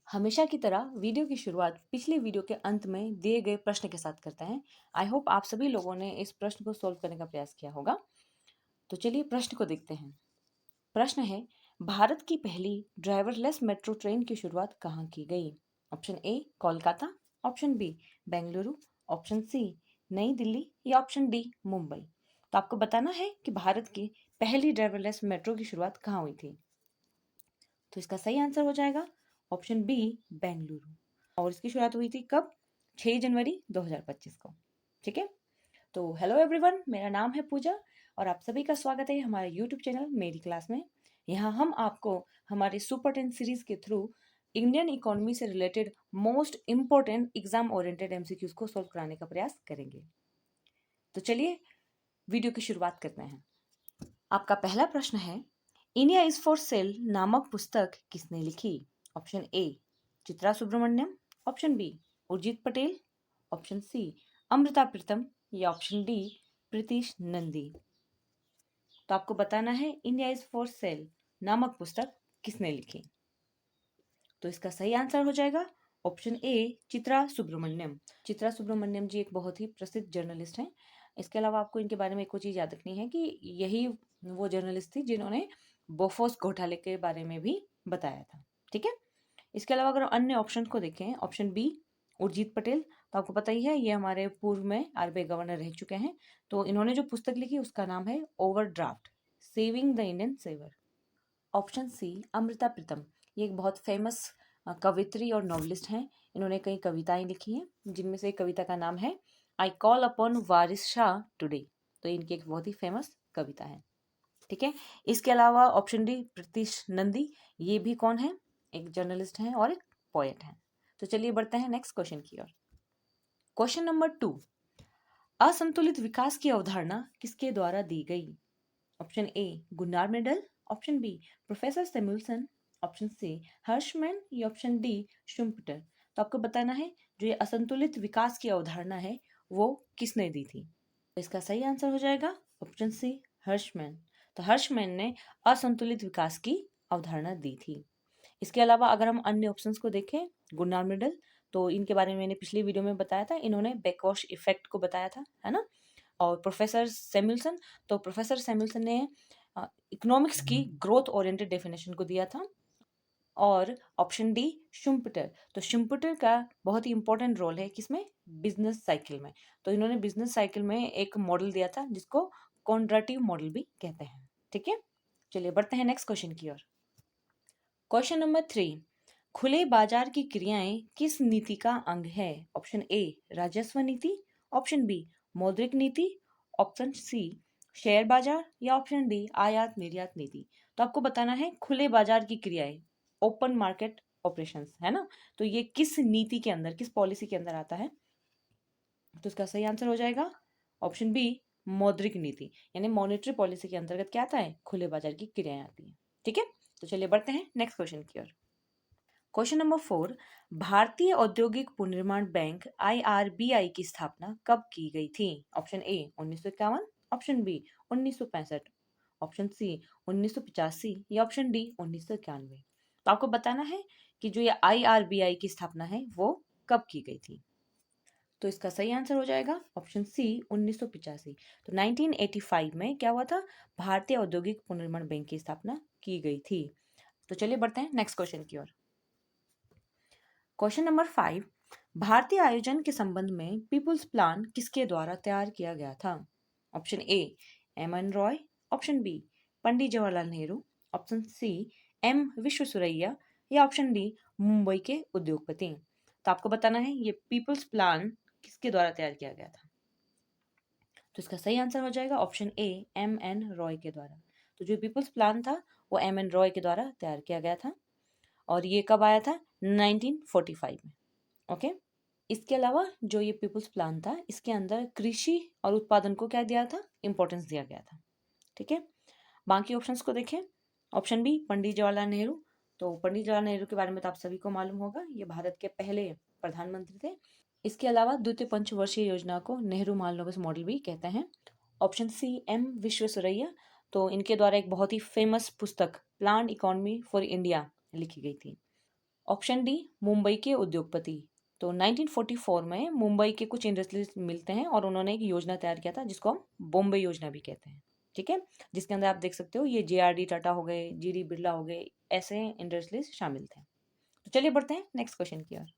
हमेशा की तरह वीडियो की शुरुआत पिछले वीडियो के अंत में दिए गए प्रश्न के साथ करते हैं। आई होप आप सभी लोगों ने इस प्रश्न को सॉल्व करने का प्रयास किया होगा। तो चलिए प्रश्न को देखते हैं। प्रश्न है, भारत की पहली ड्राइवरलेस मेट्रो ट्रेन की शुरुआत कहाँ की गई? Option A Kolkata, option B Bengaluru, option C New Delhi या ऑप्शन डी मुंबई। तो आपको बताना है कि भारत की पहली ड्राइवरलेस मेट्रो की शुरुआत कहाँ हुई थी। तो इसका सही आंसर हो जाएगा ऑप्शन बी बेंगलुरु। और इसकी शुरुआत हुई थी कब? 6 जनवरी 2025 को। ठीक है। तो हेलो एवरीवन, मेरा नाम है पूजा और आप सभी का स्वागत है हमारे यूट्यूब चैनल मेरी क्लास में। यहाँ हम आपको हमारे सुपर 10 सीरीज के थ्रू इंडियन इकोनॉमी से related most important exam oriented MCQs को सोल्व कराने का प्रयास करेंगे। तो चलिए वीडियो की शुरुआत करते हैं। आपका पहला प्रश्न है, इंडिया इज फॉर सेल नामक पुस्तक किसने लिखी? Option A Chitra Subramaniam, option B Urjit Patel, option C Amrita Pritam या ऑप्शन डी प्रीतिश नंदी। तो आपको बताना है इंडिया इज फॉर सेल नामक पुस्तक किसने लिखी। तो इसका सही आंसर हो जाएगा ऑप्शन ए चित्रा सुब्रमण्यम। चित्रा सुब्रमण्यम जी एक बहुत ही प्रसिद्ध जर्नलिस्ट हैं। इसके अलावा आपको इनके बारे में एक और चीज याद रखनी है कि यही वो जर्नलिस्ट थी जिन्होंने बोफोर्स घोटाले के बारे में भी बताया था। ठीक है। इसके अलावा अगर अन्य ऑप्शन को देखें, ऑप्शन बी उर्जित पटेल, तो आपको पता ही है ये हमारे पूर्व में आरबीआई गवर्नर रह चुके हैं। तो इन्होंने जो पुस्तक लिखी उसका नाम है overdraft, saving the Indian saver. Option C Amrita Pritam, ये एक बहुत फेमस कवित्री और नॉवलिस्ट हैं। इन्होंने कई कविताएं लिखी हैं जिनमें से एक कविता का नाम है I call upon Waris Shah today. तो इनकी एक बहुत ही फेमस कविता है। ठीक है। इसके अलावा ऑप्शन डी प्रीतिश नंदी, ये भी कौन है? एक जर्नलिस्ट हैं और एक पोएट हैं। तो चलिए बढ़ते हैं नेक्स्ट क्वेश्चन की ओर। क्वेश्चन नंबर 2, असंतुलित विकास की अवधारणा किसके द्वारा दी गई? Option A Gunnar Myrdal, option B professor Samuelson, option C Hirschman या ऑप्शन डी शुम्पटर। तो आपको बताना है जो ये असंतुलित विकास की अवधारणा है वो किसने दी थी। तो इसका सही आंसर हो जाएगा ऑप्शन सी हर्षमैन। तो हर्षमैन ने असंतुलित विकास की अवधारणा दी थी। इसके अलावा अगर हम अन्य ऑप्शंस को देखें, गुन्नार मेडल, तो इनके बारे में मैंने पिछली वीडियो में बताया था, इन्होंने बैकवॉश इफेक्ट को बताया था, है ना। और प्रोफेसर सैमुअल्सन, तो प्रोफेसर सैमुअल्सन ने इकोनॉमिक्स की ग्रोथ ओरिएंटेड डेफिनेशन को दिया था। और ऑप्शन डी शुम्पटर, तो शुम्पटर का बहुत ही इंपॉर्टेंट रोल है किसमें? बिजनेस साइकिल में। तो इन्होंने बिजनेस साइकिल में एक मॉडल दिया था जिसको कॉन्ड्रेटिव मॉडल भी कहते हैं। ठीक है। चलिए बढ़ते हैं नेक्स्ट क्वेश्चन की ओर। क्वेश्चन नंबर 3, खुले बाजार की क्रियाएं किस नीति का अंग है? ऑप्शन ए राजस्व नीति, ऑप्शन बी मौद्रिक नीति, ऑप्शन सी शेयर बाजार या ऑप्शन डी आयात निर्यात नीति। तो आपको बताना है खुले बाजार की क्रियाएं, ओपन मार्केट ऑपरेशंस, है ना। तो ये किस नीति के अंदर, किस पॉलिसी के अंदर आता है? तो इसका सही आंसर हो जाएगा ऑप्शन बी मौद्रिक नीति, यानी मॉनेटरी पॉलिसी के अंतर्गत क्या आता है? खुले बाजार की क्रियाएं आती है। ठीक है। तो चलिए बढ़ते हैं नेक्स्ट क्वेश्चन की ओर। क्वेश्चन नंबर 4, भारतीय औद्योगिक पुनर्निर्माण बैंक आईआरबीआई की स्थापना कब की गई थी? Option A 1951, option B 1965, option C 1985 या ऑप्शन डी 1991। तो आपको बताना है कि जो ये आईआरबीआई की स्थापना है वो कब की गई थी। तो इसका सही आंसर हो जाएगा ऑप्शन सी 1985। तो 1985 में क्या हुआ था? भारतीय औद्योगिक पुनर्निर्माण बैंक की स्थापना की गई थी। तो चलिए बढ़ते हैं नेक्स्ट क्वेश्चन की ओर। क्वेश्चन नंबर 5, भारतीय आयोजन के संबंध में पीपुल्स प्लान किसके द्वारा तैयार किया गया था? Option A M N Roy, option B Pandit Jawaharlal Nehru, option C M Visvesvaraya या ऑप्शन डी मुंबई के उद्योगपति। तो आपको बताना है ये पीपुल्स प्लान किसके द्वारा तैयार किया गया था। तो इसका सही आंसर हो जाएगा option A M N Roy के द्वारा। तो जो पीपुल्स प्लान था वो एम एन रॉय के द्वारा तैयार किया गया था और ये कब आया था? 1945 में। ओके। इसके अलावा जो ये पीपुल्स प्लान था इसके अंदर कृषि और उत्पादन को क्या दिया था? इंपॉर्टेंस दिया गया था। ठीक है। बाकी ऑप्शंस को देखें, ऑप्शन बी पंडित जवाहरलाल नेहरू, तो पंडित जवाहरलाल नेहरू के बारे में तो आप सभी को मालूम होगा, ये भारत के पहले प्रधानमंत्री थे। इसके अलावा द्वितीय पंचवर्षीय योजना को नेहरू मालनोबिस मॉडल भी कहते हैं। ऑप्शन सी एम विश्वेश्वरैया, तो इनके द्वारा एक बहुत ही फेमस पुस्तक प्लान इकोनॉमी फॉर इंडिया लिखी गई थी। ऑप्शन डी मुंबई के उद्योगपति। तो 1944 में मुंबई के कुछ इंडस्ट्रियलिस्ट मिलते हैं और उन्होंने एक योजना तैयार किया था जिसको हम बॉम्बे योजना भी कहते हैं, ठीक है, जिसके अंदर आप देख सकते हो ये JRD टाटा हो गए, GD बिरला हो गए, ऐसे इंडस्ट्रियलिस्ट शामिल थे। तो चलिए बढ़ते हैं नेक्स्ट क्वेश्चन की ओर।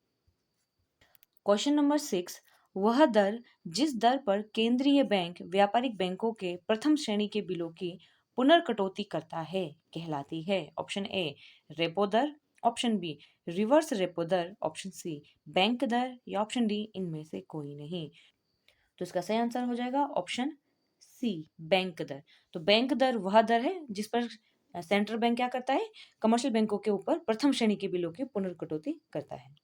क्वेश्चन नंबर 6, वह दर जिस दर पर केंद्रीय बैंक व्यापारिक बैंकों के प्रथम श्रेणी के बिलों की पुनर्कटौती करता है कहलाती है। ऑप्शन ए रेपो दर, ऑप्शन बी रिवर्स रेपो दर, ऑप्शन सी बैंक दर, या ऑप्शन डी इनमें से कोई नहीं। तो इसका सही आंसर हो जाएगा ऑप्शन सी बैंक दर। तो बैंक दर वह दर है जिस पर सेंट्रल बैंक क्या करता है, कमर्शियल बैंकों के ऊपर प्रथम श्रेणी के बिलों की पुनर्कटौती करता है।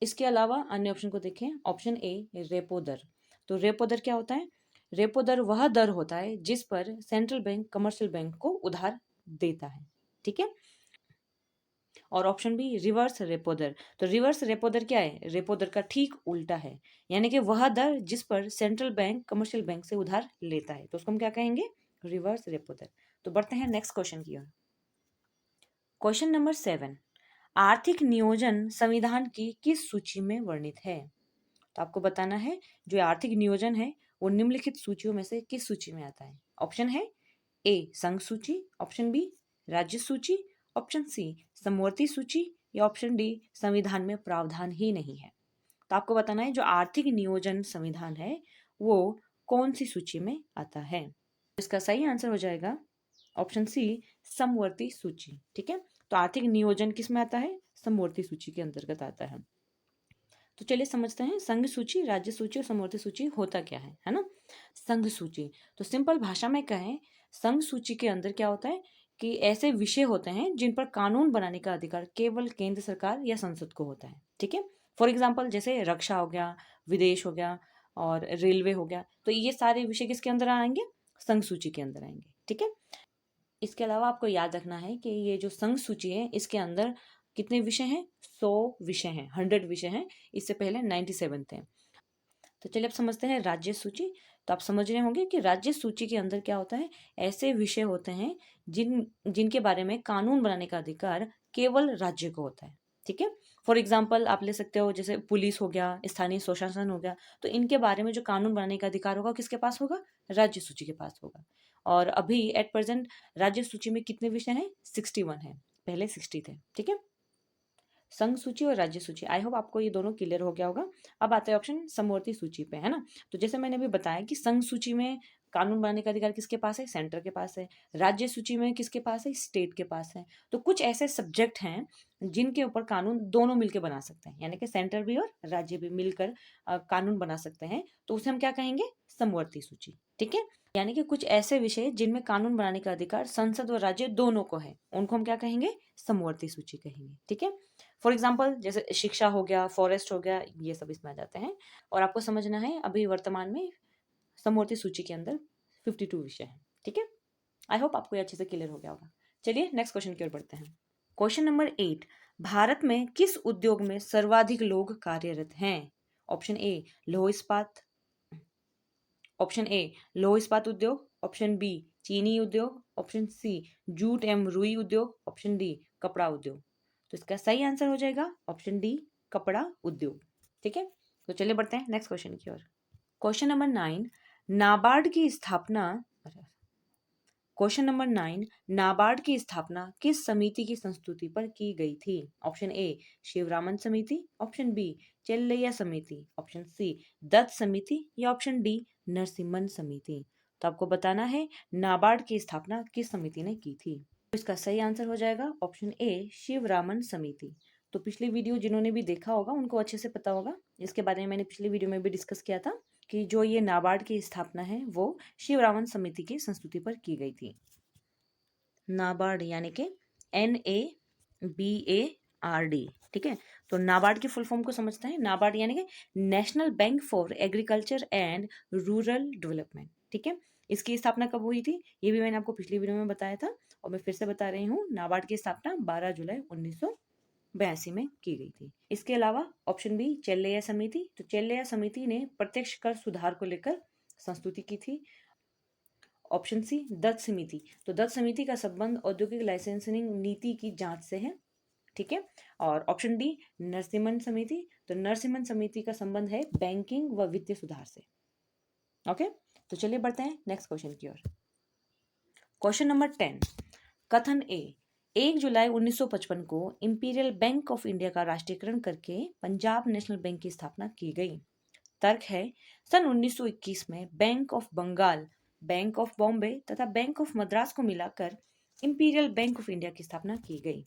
इसके अलावा अन्य ऑप्शन को देखें। ऑप्शन ए रेपो दर। तो रेपो दर क्या होता है, रेपो दर वह दर होता है जिस पर सेंट्रल बैंक कमर्शियल बैंक को उधार देता है, ठीक है। और ऑप्शन बी रिवर्स रेपो दर। तो रिवर्स रेपो दर क्या है, रेपो दर का ठीक उल्टा है, यानी कि वह दर जिस पर सेंट्रल बैंक कमर्शियल बैंक से उधार लेता है, तो उसको हम क्या कहेंगे, रिवर्स रेपो दर। तो बढ़ते हैं नेक्स्ट क्वेश्चन की ओर। क्वेश्चन नंबर 7, आर्थिक नियोजन संविधान की किस सूची में वर्णित है। तो आपको बताना है जो आर्थिक नियोजन है वो निम्नलिखित सूचियों में से किस सूची में आता है। ऑप्शन है ए संघ सूची, ऑप्शन बी राज्य सूची, ऑप्शन सी समवर्ती सूची, या ऑप्शन डी संविधान में प्रावधान ही नहीं है। तो आपको बताना है जो आर्थिक नियोजन संविधान है वो कौन सी सूची में आता है। इसका सही आंसर हो जाएगा ऑप्शन सी समवर्ती सूची, ठीक है। तो आर्थिक नियोजन किस में आता है, समवर्ती सूची के अंतर्गत आता है। तो चलिए समझते हैं संघ सूची, राज्य सूची और समवर्ती सूची होता क्या है ना। संघ सूची, तो सिंपल भाषा में कहें, संघ सूची के अंदर क्या होता है कि ऐसे विषय होते हैं जिन पर कानून बनाने का अधिकार केवल केंद्र सरकार या संसद को होता है, ठीक है। फॉर एग्जाम्पल जैसे रक्षा हो गया, विदेश हो गया और रेलवे हो गया, तो ये सारे विषय किसके अंदर आएंगे, संघ सूची के अंदर आएंगे, ठीक है। इसके अलावा आपको याद रखना है कि ये जो संघ सूची है इसके अंदर कितने विषय हैं, 100 विषय हैं, 100 विषय हैं, इससे पहले 97 थे। तो चलिए अब समझते हैं राज्य सूची। तो आप समझ रहे होंगे कि राज्य सूची के अंदर क्या होता है, ऐसे विषय होते हैं जिनके बारे में कानून बनाने का अधिकार केवल राज्य को होता है, ठीक है। फॉर एग्जाम्पल आप ले सकते हो जैसे पुलिस हो गया, स्थानीय स्वशासन हो गया, तो इनके बारे में जो कानून बनाने का अधिकार होगा किसके पास होगा, राज्य सूची के पास होगा। और अभी एट प्रेजेंट राज्य सूची में कितने विषय हैं, 61 है, पहले 60 थे, ठीक है। संघ सूची और राज्य सूची, आई होप आपको ये दोनों क्लियर हो गया होगा। अब आते हैं ऑप्शन समवर्ती सूची पे, है ना। तो जैसे मैंने अभी बताया कि संघ सूची में कानून बनाने का अधिकार किसके पास है, सेंटर के पास है। राज्य सूची में किसके पास है, स्टेट के पास है। तो कुछ ऐसे सब्जेक्ट हैं जिनके ऊपर कानून दोनों मिलकर बना सकते हैं, यानी कि सेंटर भी और राज्य भी मिलकर कानून बना सकते हैं, तो उसे हम क्या कहेंगे, समवर्ती सूची, ठीक है। यानी कि कुछ ऐसे विषय जिनमें कानून बनाने का अधिकार संसद और राज्य दोनों को है, उनको हम क्या कहेंगे, समवर्ती सूची कहेंगे, ठीक है। फॉर एग्जाम्पल जैसे शिक्षा हो गया, फॉरेस्ट हो गया, ये सब इसमें आ जाते हैं। और आपको समझना है अभी वर्तमान में समवर्ती सूची के अंदर 52 विषय हैं, ठीक है। आई होप आपको ये अच्छे से क्लियर हो गया होगा। चलिए नेक्स्ट क्वेश्चन की ओर बढ़ते हैं। क्वेश्चन नंबर 8, भारत में किस उद्योग में सर्वाधिक लोग कार्यरत हैं। ऑप्शन ए लौह इस्पात, ऑप्शन ए लौह इस्पात उद्योग, ऑप्शन बी चीनी उद्योग, ऑप्शन सी जूट एवं रुई उद्योग, ऑप्शन डी कपड़ा उद्योग। तो इसका सही आंसर हो जाएगा ऑप्शन डी कपड़ा उद्योग, ठीक है। तो चलिए बढ़ते हैं नेक्स्ट क्वेश्चन की ओर। क्वेश्चन नंबर 9, नाबार्ड की स्थापना, क्वेश्चन नंबर 9, नाबार्ड की स्थापना किस समिति की संस्तुति पर की गई थी। ऑप्शन ए शिवरामन समिति, ऑप्शन बी चेल्लैया समिति, ऑप्शन सी दत्त समिति, या ऑप्शन डी नरसिम्हन समिति। तो आपको बताना है नाबार्ड की स्थापना किस समिति ने की थी। तो इसका सही आंसर हो जाएगा ऑप्शन ए शिवरामन समिति। तो पिछली वीडियो जिन्होंने भी देखा होगा उनको अच्छे से पता होगा, इसके बारे में मैंने पिछली वीडियो में भी डिस्कस किया था कि जो ये नाबार्ड की स्थापना है वो शिवरामन समिति की संस्तुति पर की गई थी। नाबार्ड यानी कि NABARD, ठीक है। तो नाबार्ड की फुल फॉर्म को समझते हैं। नाबार्ड यानी कि national bank for agriculture and rural development, ठीक है। इसकी स्थापना कब हुई थी ये भी मैंने आपको पिछली वीडियो में बताया था और मैं फिर से बता रही हूँ। नाबार्ड की स्थापना 12 जुलाई 1982 में की गई थी। इसके अलावा ऑप्शन बी चेल्लैया समिति, तो चेल्लैया समिति ने प्रत्यक्ष कर सुधार को लेकर संस्तुति की थी। ऑप्शन सी दत्त समिति, तो दत्त समिति का संबंध औद्योगिक लाइसेंसिंग नीति की जांच से है। ठीक है। और ऑप्शन डी नरसिम्हन समिति, तो नरसिम्हन समिति का संबंध है बैंकिंग व वित्तीय सुधार से। ओके, तो चलिए बढ़ते हैं नेक्स्ट क्वेश्चन की ओर। क्वेश्चन नंबर 10, कथन ए, 1 जुलाई 1955 को इंपीरियल बैंक ऑफ इंडिया का राष्ट्रीयकरण करके पंजाब नेशनल बैंक की स्थापना की गई। तर्क है, सन 1921 में Bank of Bengal, Bank of Bombay तथा बैंक ऑफ मद्रास को मिलाकर इंपीरियल बैंक ऑफ इंडिया की स्थापना की गई।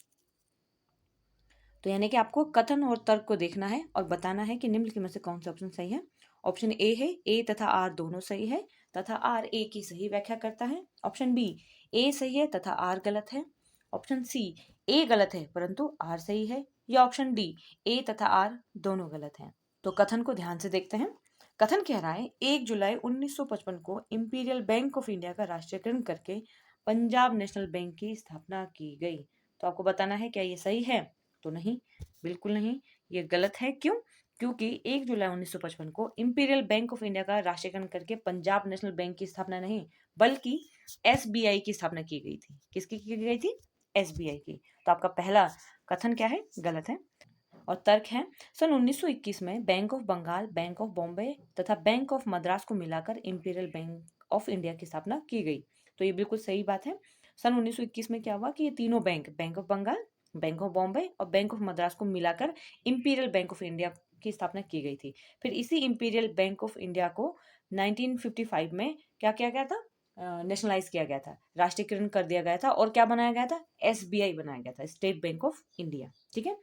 तो यानी कि आपको कथन और तर्क को देखना है और बताना है कि निम्न में से कौन सा ऑप्शन सही है। ऑप्शन ए है ए तथा आर दोनों सही है तथा आर ए की सही व्याख्या करता है। ऑप्शन बी ए सही है तथा आर गलत है। ऑप्शन सी ए गलत है परंतु आर सही है। या ऑप्शन डी ए तथा आर दोनों गलत हैं। तो कथन को ध्यान से देखते हैं। कथन कह रहा है 1 जुलाई 1955 को इंपीरियल बैंक ऑफ इंडिया का राष्ट्रीयकरण करके पंजाब नेशनल बैंक की स्थापना की गई। तो आपको बताना है क्या ये सही है। तो नहीं, बिल्कुल नहीं, ये गलत है। क्यों? क्योंकि 1 जुलाई 1955 को इंपीरियल बैंक ऑफ इंडिया का राष्ट्रीयकरण करके पंजाब नेशनल बैंक की स्थापना नहीं बल्कि एसबीआई की स्थापना की गई थी। किसकी की गई थी? एसबीआई की। तो आपका पहला कथन क्या है? गलत है। और तर्क है, सन 1921 में Bank of Bengal, Bank of Bombay तथा बैंक ऑफ मद्रास को मिलाकर इंपीरियल बैंक ऑफ इंडिया की स्थापना की गई। तो ये बिल्कुल सही बात है। सन 1921 में क्या हुआ कि ये तीनों bank, Bank of Bengal, Bank of Bombay और बैंक ऑफ मद्रास को मिलाकर इंपीरियल बैंक ऑफ इंडिया की स्थापना की गई थी। फिर इसी इंपीरियल बैंक ऑफ इंडिया को 1955 में क्या किया गया था? नेशनलाइज किया गया था, राष्ट्रीयकरण कर दिया गया था। और क्या बनाया गया था? एसबीआई बनाया गया था, स्टेट बैंक ऑफ इंडिया। ठीक है,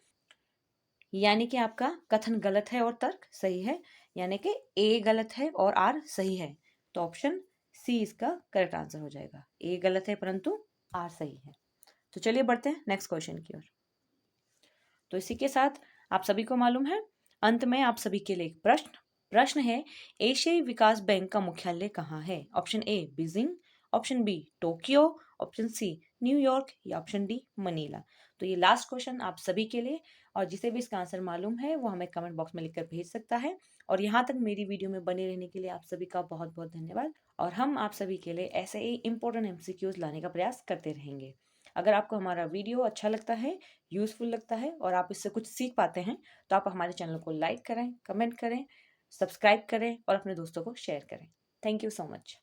यानी कि आपका कथन गलत है और तर्क सही है, यानी कि ए गलत है और आर सही है। तो ऑप्शन सी इसका करेक्ट आंसर हो जाएगा। ए गलत है परंतु आर सही है। तो चलिए बढ़ते हैं नेक्स्ट क्वेश्चन की ओर। तो इसी के साथ आप सभी को मालूम है, अंत में आप सभी के लिए एक प्रश्न है, एशियाई विकास बैंक का मुख्यालय कहाँ है? Option A Beijing, option B Tokyo, option C New York या ऑप्शन डी मनीला। तो ये लास्ट क्वेश्चन आप सभी के लिए, और जिसे भी इसका आंसर मालूम है वो हमें कमेंट बॉक्स में लिखकर भेज सकता है। और यहाँ तक मेरी वीडियो में बने रहने के लिए आप सभी का बहुत बहुत धन्यवाद। और हम आप सभी के लिए ऐसे ही इंपॉर्टेंट एमसीक्यूज लाने का प्रयास करते रहेंगे। अगर आपको हमारा वीडियो अच्छा लगता है, यूजफुल लगता है और आप इससे कुछ सीख पाते हैं तो आप हमारे चैनल को लाइक करें, कमेंट करें, सब्सक्राइब करें और अपने दोस्तों को शेयर करें। Thank you so much.